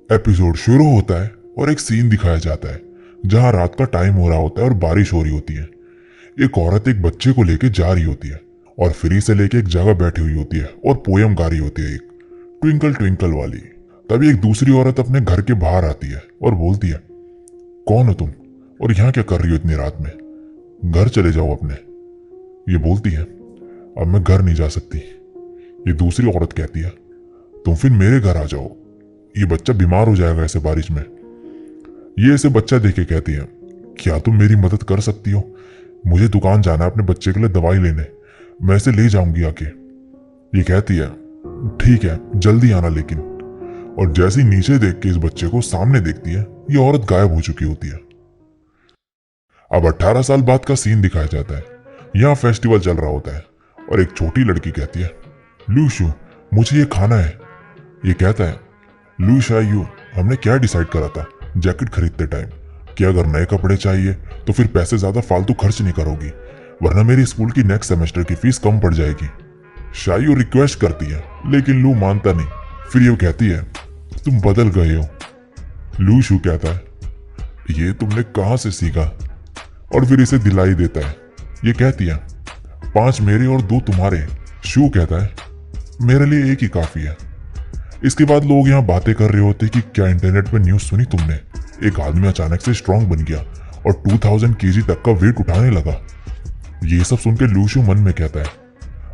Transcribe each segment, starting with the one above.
Episode शुरू होता है और एक सीन दिखाया जाता है जहां रात का टाइम हो रहा होता है और बारिश हो रही होती है। एक औरत एक बच्चे को लेके जा रही होती है और फ्री से लेके एक जगह बैठी हुई होती है और पोयम गा रही होती है, एक ट्विंकल ट्विंकल वाली। तभी एक दूसरी औरत अपने घर के बाहर आती है और बोलती है, कौन हो तुम और यहाँ क्या कर रही हो इतनी रात में? घर चले जाओ अपने। ये बोलती है, अब मैं घर नहीं जा सकती। ये दूसरी औरत कहती है, तुम फिर मेरे घर आ जाओ, ये बच्चा बीमार हो जाएगा ऐसे बारिश में। ये इसे बच्चा देके कहती है, क्या तुम मेरी मदद कर सकती हो? मुझे दुकान जाना है अपने बच्चे के लिए दवाई लेने, मैं इसे ले जाऊंगी आके। ये कहती है, ठीक है जल्दी आना लेकिन। और जैसे ही नीचे देख के इस बच्चे को सामने देखती है, ये औरत गायब हो चुकी होती है। अब 18 साल बाद का सीन दिखाया जाता है। यहाँ फेस्टिवल चल रहा होता है और एक छोटी लड़की कहती है, लूशू मुझे ये खाना है। ये कहता है, लू शायू हमने क्या डिसाइड करा था जैकेट खरीदते टाइम कि अगर नए कपड़े चाहिए तो फिर पैसे ज्यादा फालतू खर्च नहीं करोगी, वरना मेरी स्कूल की नेक्स्ट सेमेस्टर की फीस कम पड़ जाएगी। शायू रिक्वेस्ट करती है लेकिन लू मानता नहीं। फिर ये कहती है, तुम बदल गए हो। लू शू कहता है, ये तुमने कहां से सीखा? और फिर इसे दिलाई देता है। ये कहती है, 5 मेरे और 2 तुम्हारे। शू कहता है, मेरे लिए एक ही काफी है। इसके बाद लोग यहाँ बातें कर रहे होते कि क्या इंटरनेट पर न्यूज सुनी तुमने, एक आदमी अचानक से स्ट्रांग बन गया और 2000 केजी तक का वेट उठाने लगा। ये सब सुनकर लूशू मन में कहता है,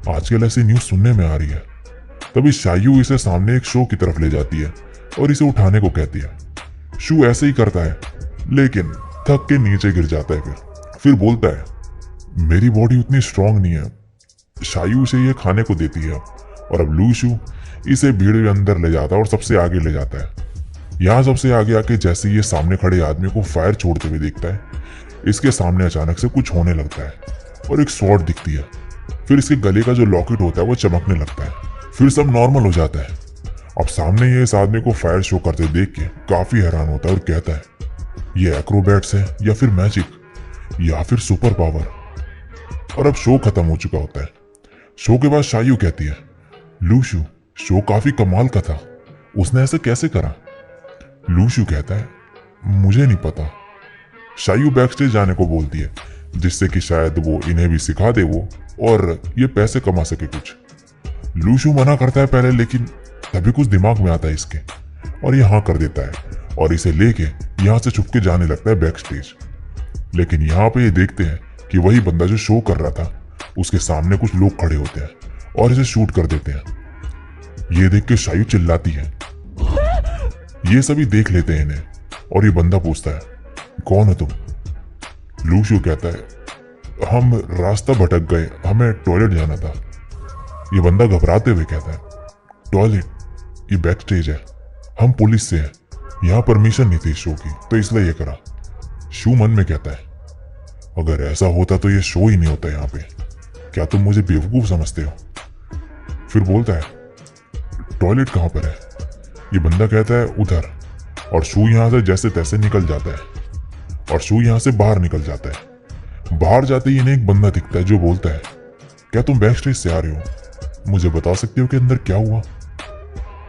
आजकल ऐसी न्यूज सुनने में आ रही है। तभी शायू इसे सामने एक शो की तरफ ले जाती है और इसे उठाने को कहती है। शू ऐसे ही करता है लेकिन थक के नीचे गिर जाता है। फिर बोलता है, मेरी बॉडी उतनी स्ट्रांग नहीं है। शायू इसे ये खाने को देती है और अब लूशू इसे भीड़ के अंदर ले जाता है और सबसे आगे ले जाता है। यहाँ सबसे आगे आके जैसे ये सामने खड़े आदमी को फायर छोड़ते हुए देखता है, इसके सामने अचानक से कुछ होने लगता है और एक स्वॉर्ड दिखती है। फिर इसके गले का जो लॉकेट होता है वो चमकने लगता है। फिर सब नॉर्मल हो जाता है। अब सामने ये इस आदमी को फायर शो करते देख के काफी हैरान होता है और कहता है, ये एक्रोबैट्स है या फिर मैजिक या फिर सुपर पावर। और अब शो खत्म हो चुका होता है। शो के बाद शायू कहती है, लूशू शो काफी कमाल का था, उसने ऐसे कैसे करा? लूशू कहता है, मुझे नहीं पता। शायू बैकस्टेज जाने को बोलती है जिससे कि शायद वो इन्हें भी सिखा दे वो और ये पैसे कमा सके कुछ। लूशू मना करता है पहले, लेकिन तभी कुछ दिमाग में आता है इसके और ये हाँ कर देता है और इसे लेके यहाँ से छुप के जाने लगता है बैकस्टेज। लेकिन यहाँ पे ये देखते हैं कि वही बंदा जो शो कर रहा था उसके सामने कुछ लोग खड़े होते हैं और इसे शूट कर देते हैं। ये देख के शायू चिल्लाती है। ये सभी देख लेते हैं इन्हें और ये बंदा पूछता है, कौन हो तुम? लूशू कहता है, हम रास्ता भटक गए, हमें टॉयलेट जाना था। ये बंदा घबराते हुए कहता है, टॉयलेट? ये बैक स्टेज है, हम पुलिस से हैं, यहाँ परमिशन नहीं थी शो की तो इसलिए ये करा। शू मन में कहता है, अगर ऐसा होता तो ये शो ही नहीं होता यहाँ पे, क्या तुम मुझे बेवकूफ समझते हो? फिर बोलता है, टॉयलेट कहाँ पर है? ये बंदा कहता है, उधर। और शू यहाँ से जैसे तैसे निकल जाता है और शू यहाँ से बाहर निकल जाता है। बाहर जाते ही इन्हें एक बंदा दिखता है जो बोलता है, क्या तुम बैक स्टेज से आ रहे हो? मुझे बता सकते हो कि अंदर क्या हुआ?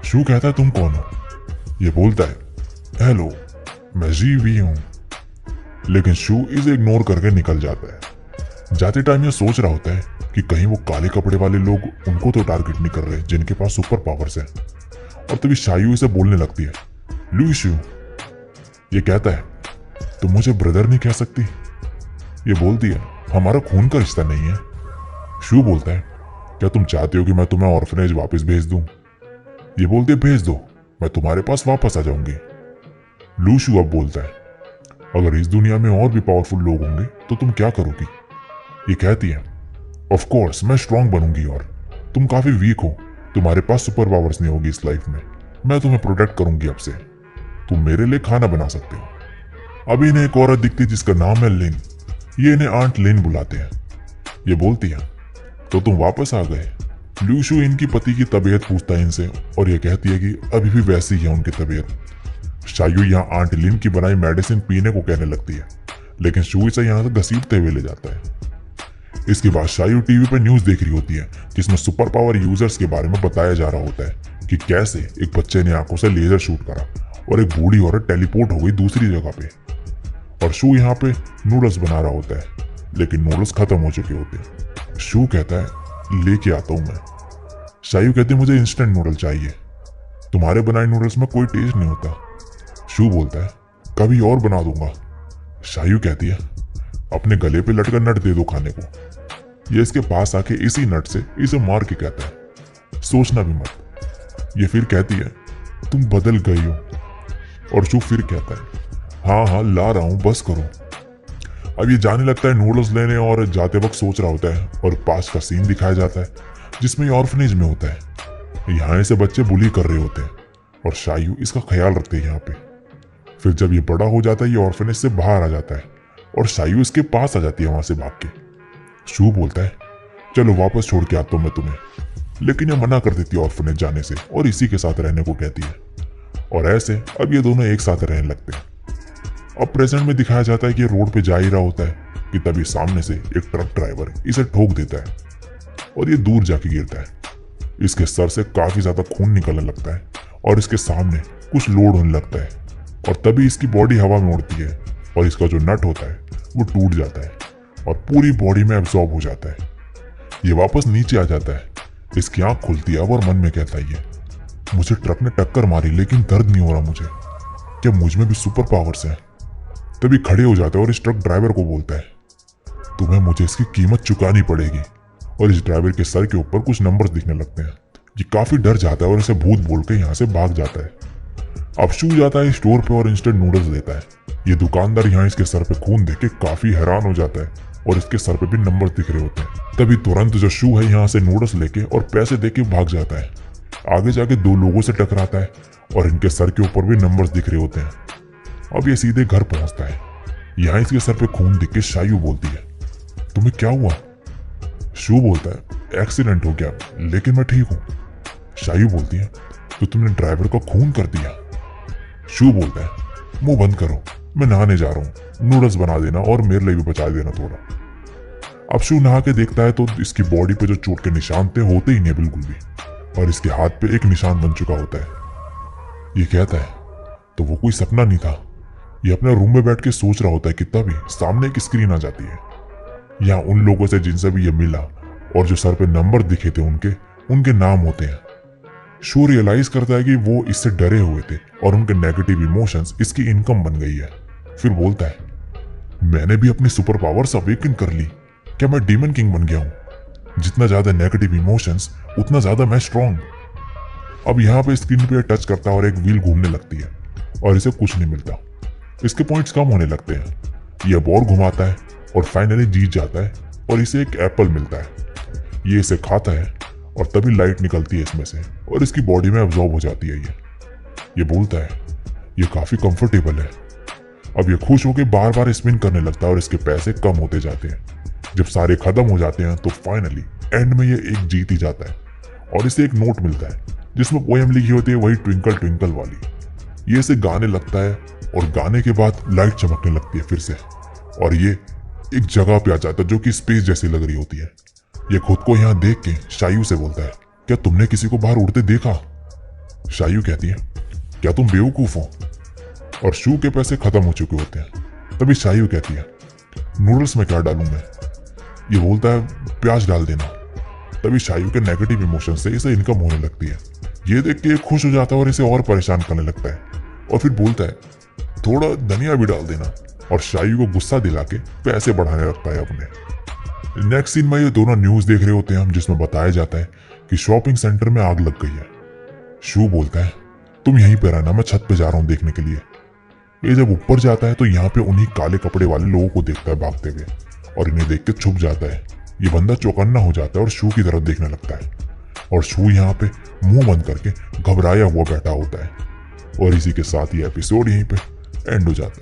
शू कहता है, तुम कौन हो? ये बोलता है, हेलो मैं जी हूँ। लेकिन शू इसे इग्नोर करके निकल जाता है। जाते टाइम ये सोच रहा होता है कि कहीं वो काले कपड़े वाले लोग उनको तो टारगेट नहीं कर रहे जिनके पास सुपर पावर्स है। और तभी शायू इसे बोलने लगती है, लूशू। ये कहता है, तुम मुझे ब्रदर नहीं कह सकती? ये बोलती है, हमारा खून का रिश्ता नहीं है। शू बोलता है, क्या तुम चाहते हो कि मैं तुम्हें ऑर्फनेज वापस भेज दूं? ये बोलती है, भेज दो, मैं तुम्हारे पास वापस आ जाऊंगी। लूशू अब बोलता है, अगर इस दुनिया में और भी पावरफुल लोग होंगे तो तुम क्या करोगी? ये कहती है, ऑफ कोर्स मैं स्ट्रांग बनूंगी और तुम काफी वीक हो, तुम्हारे पास सुपर पावर्स नहीं होगी इस लाइफ में, मैं तुम्हें प्रोटेक्ट करूंगी अब से, तुम मेरे लिए खाना बना सकते हो। अभी इन्हें एक औरत दिखती है जिसका नाम है लिन। ये इन्हें आंट लिन बुलाते हैं। ये बोलती है, तो तुम वापस आ गए? लूशू इनकी पति की तबीयत पूछता है इनसे और ये कहती है कि अभी भी वैसी ही है उनकी तबीयत। शायू यहाँ आंट लिन की बनाई मेडिसिन पीने को कहने लगती है, लेकिन शू इसे यहाँ से घसीटते हुए ले जाता है। इसके बाद शायू टीवी पर न्यूज देख रही होती है जिसमें सुपर पावर यूजर्स के बारे में बताया जा रहा होता है कि कैसे एक बच्चे ने आंखों से लेजर शूट करा और एक बूढ़ी औरत टेलीपोर्ट हो गई दूसरी जगह पे। और शू यहाँ पे नूडल्स बना रहा होता है, लेकिन नूडल्स खत्म हो चुके होते हैं। शू कहता है लेके आता हूँ मैं। शायू कहती है मुझे इंस्टेंट नूडल चाहिए, तुम्हारे बनाए नूडल्स में कोई टेस्ट नहीं होता। शू बोलता है कभी और बना दूंगा। शायू कहती है अपने गले पे लटका नट दे दो खाने को। ये इसके पास आके इसी नट से इसे मार के कहता है सोचना भी मत। ये फिर कहती है तुम बदल गई हो। और शू फिर कहता है हाँ हाँ ला रहा हूं बस करो। अब ये जाने लगता है नूडल्स लेने और जाते वक्त सोच रहा होता है और पास का सीन दिखाया जाता है जिसमें ये ऑर्फनेज में होता है। यहाँ ऐसे बच्चे बुली कर रहे होते हैं और शायू इसका ख्याल रखते हैं यहाँ पे। फिर जब ये बड़ा हो जाता है ये ऑर्फनेज से बाहर आ जाता है और शायू इसके पास आ जाती है वहां से भाग के। शू बोलता है चलो वापस छोड़ के आता हूं मैं तुम्हें, लेकिन ये मना कर देती है ऑर्फनेज जाने से और इसी के साथ रहने को कहती है। और ऐसे अब ये दोनों एक साथ रहने लगते हैं। अब प्रेजेंट में दिखाया जाता है कि ये रोड पे जा ही रहा होता है कि तभी सामने से एक ट्रक ड्राइवर इसे ठोक देता है और ये दूर जाके गिरता है। इसके सर से काफी ज्यादा खून निकलने लगता है और इसके सामने कुछ लोड होने लगता है और तभी इसकी बॉडी हवा में उड़ती है और इसका जो नट होता है वो टूट जाता है और पूरी बॉडी में एब्जॉर्ब हो जाता है। ये वापस नीचे आ जाता है, इसकी आंख खुलती है और मन में कहता है मुझे ट्रक ने टक्कर मारी लेकिन दर्द नहीं हो रहा मुझे, क्या मुझ में भी सुपर पावर्स हैं। तभी खड़े हो जाता है और इस ट्रक ड्राइवर को बोलता है तुम्हें मुझे इसकी कीमत चुकानी पड़ेगी। और इस ड्राइवर के सर के ऊपर कुछ नंबर्स दिखने लगते हैं। ये काफी डर जाता है और इसे भूत बोल के यहाँ से भाग जाता है। अब शू जाता है स्टोर पे और इंस्टेंट नूडल्स लेता है। ये दुकानदार यहाँ इसके सर पे खून देख के काफी हैरान हो जाता है और इसके सर पे भी नंबर्स दिख रहे होते हैं। तभी तुरंत जो शू है यहाँ से नूडल्स लेके और पैसे देके भाग जाता है। आगे जाके दो लोगों से टकराता है और इनके सर के ऊपर भी नंबर्स दिख रहे होते हैं। अब ये सीधे घर पहुंचता है। यहाँ इसके सर पे खून दिख के शायू बोलती है तुम्हें क्या हुआ। शू बोलता है एक्सीडेंट हो गया लेकिन मैं ठीक हूँ। शायू बोलती है तो तुमने ड्राइवर को खून कर दिया। शू बोलता है मुंह बंद करो, मैं नहाने जा रहा हूँ, नूडल्स बना देना और मेरे लिए भी बचा देना थोड़ा। अब शू नहा के देखता है तो इसकी बॉडी पे जो चोट के निशान थे होते ही नहीं बिल्कुल भी, और इसके हाथ पे एक निशान बन चुका होता है। ये कहता है तो वो कोई सपना नहीं था। ये अपने रूम में बैठ के सोच रहा होता है कि तभी सामने एक स्क्रीन आ जाती है। यहाँ उन लोगों से जिनसे भी ये मिला और जो सर पे नंबर दिखे थे उनके नाम होते हैं। शू रियलाइज करता है कि वो इससे डरे हुए थे और उनके नेगेटिव इमोशंस इसकी इनकम बन गई है। फिर बोलता है मैंने भी अपनी सुपर पावर्स अवेकन कर ली, क्या मैं डीमन किंग बन गया हूं। जितना ज्यादा नेगेटिव इमोशंस उतना ज्यादा मैं स्ट्रॉन्ग। अब यहाँ पे स्क्रीन पे टच करता है और एक व्हील घूमने लगती है और इसे कुछ नहीं मिलता। इसके पॉइंट्स कम होने लगते हैं। ये अब और घुमाता है और फाइनली जीत जाता है और इसे एक एप्पल मिलता है। ये इसे खाता है और तभी लाइट निकलती है इसमें से और इसकी बॉडी में अब्जॉर्ब हो जाती है। ये बोलता है ये काफी कंफर्टेबल है। अब ये खुश होकर बार बार स्पिन करने लगता है और इसके पैसे कम होते जाते हैं। जब सारे खत्म हो जाते हैं तो फाइनली एंड में ये एक जीत ही जाता है और इसे एक नोट मिलता है जिसमें पोएम लिखी होती है वही ट्विंकल ट्विंकल वाली। ये इसे गाने लगता है और गाने के बाद लाइट चमकने लगती है फिर से और ये एक जगह पे आ जाता है जो कि स्पेस जैसी लग रही होती है। ये खुद को यहाँ देख के शायू से बोलता है क्या तुमने किसी को बाहर उड़ते देखा। शायू कहती है क्या तुम बेवकूफ हो। और शू के पैसे खत्म हो चुके होते हैं। तभी शायू कहती है नूडल्स में क्या डालूं मैं। ये बोलता है प्याज डाल देना। तभी शायू के नेगेटिव इमोशन से इसे इनकम होने लगती है। ये देख के खुश हो जाता है और इसे और परेशान करने लगता है और फिर बोलता है थोड़ा धनिया भी डाल देना और शायू को गुस्सा दिला के पैसे बढ़ाने लगता है अपने। नेक्स्ट सीन में ये दोनों न्यूज देख रहे होते हैं हम जिसमें बताया जाता है कि शॉपिंग सेंटर में आग लग गई है। शू बोलता है तुम यहीं पे रहना, मैं छत पे जा रहा हूँ देखने के लिए। ये जब ऊपर जाता है तो यहाँ पे उन्हीं काले कपड़े वाले लोगों को देखता है भागते हुए और इन्हें देख के छुप जाता है। ये बंदा चौकन्ना हो जाता है और शू की तरफ देखने लगता है और शू यहाँ पे मुंह बंद करके घबराया हुआ बैठा होता है। और इसी के साथ ये एपिसोड यहीं पे एंड हो जाता है।